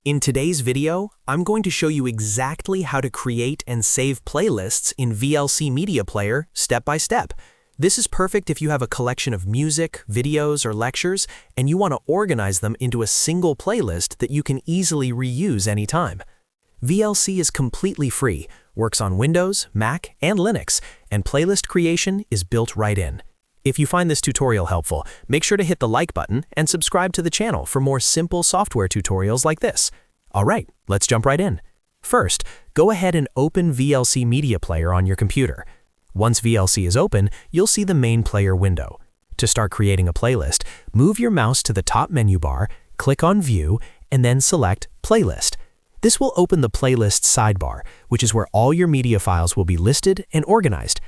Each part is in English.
In today's video, I'm going to show you exactly how to create and save playlists in VLC Media Player step by step. This is perfect if you have a collection of music, videos, or lectures, and you want to organize them into a single playlist that you can easily reuse anytime. VLC is completely free, works on Windows, Mac, and Linux, and playlist creation is built right in. If you find this tutorial helpful, make sure to hit the like button and subscribe to the channel for more simple software tutorials like this. Alright, let's jump right in. First, go ahead and open VLC Media Player on your computer. Once VLC is open, you'll see the main player window. To start creating a playlist, move your mouse to the top menu bar, click on View, and then select Playlist. This will open the Playlist sidebar, which is where all your media files will be listed and organized.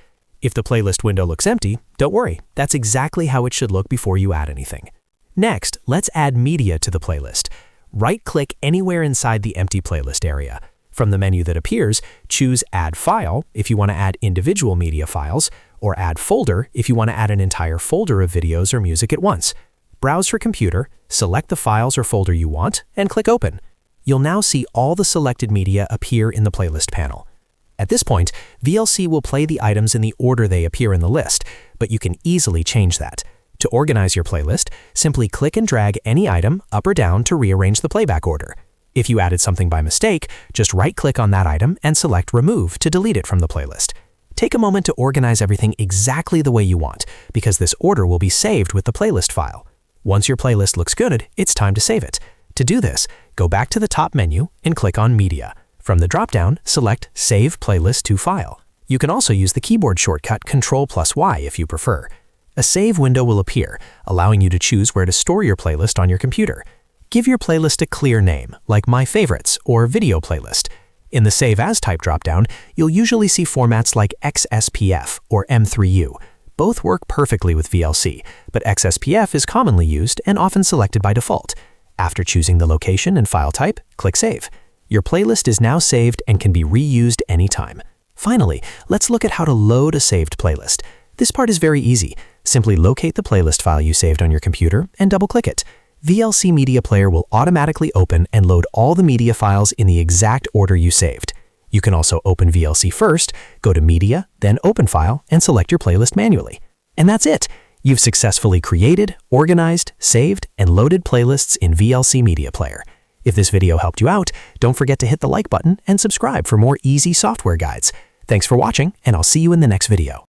If the playlist window looks empty, don't worry, that's exactly how it should look before you add anything. Next, let's add media to the playlist. Right-click anywhere inside the empty playlist area. From the menu that appears, choose Add File if you want to add individual media files, or Add Folder if you want to add an entire folder of videos or music at once. Browse for computer, select the files or folder you want, and click Open. You'll now see all the selected media appear in the playlist panel. At this point, VLC will play the items in the order they appear in the list, but you can easily change that. To organize your playlist, simply click and drag any item up or down to rearrange the playback order. If you added something by mistake, just right-click on that item and select Remove to delete it from the playlist. Take a moment to organize everything exactly the way you want, because this order will be saved with the playlist file. Once your playlist looks good, it's time to save it. To do this, go back to the top menu and click on Media. From the drop-down, select Save Playlist to File. You can also use the keyboard shortcut Ctrl+Y if you prefer. A save window will appear, allowing you to choose where to store your playlist on your computer. Give your playlist a clear name, like My Favorites or Video Playlist. In the Save As type drop-down, you'll usually see formats like XSPF or M3U. Both work perfectly with VLC, but XSPF is commonly used and often selected by default. After choosing the location and file type, click Save. Your playlist is now saved and can be reused anytime. Finally, let's look at how to load a saved playlist. This part is very easy. Simply locate the playlist file you saved on your computer and double-click it. VLC Media Player will automatically open and load all the media files in the exact order you saved. You can also open VLC first, go to Media, then Open File, and select your playlist manually. And that's it! You've successfully created, organized, saved, and loaded playlists in VLC Media Player. If this video helped you out, don't forget to hit the like button and subscribe for more easy software guides. Thanks for watching, and I'll see you in the next video.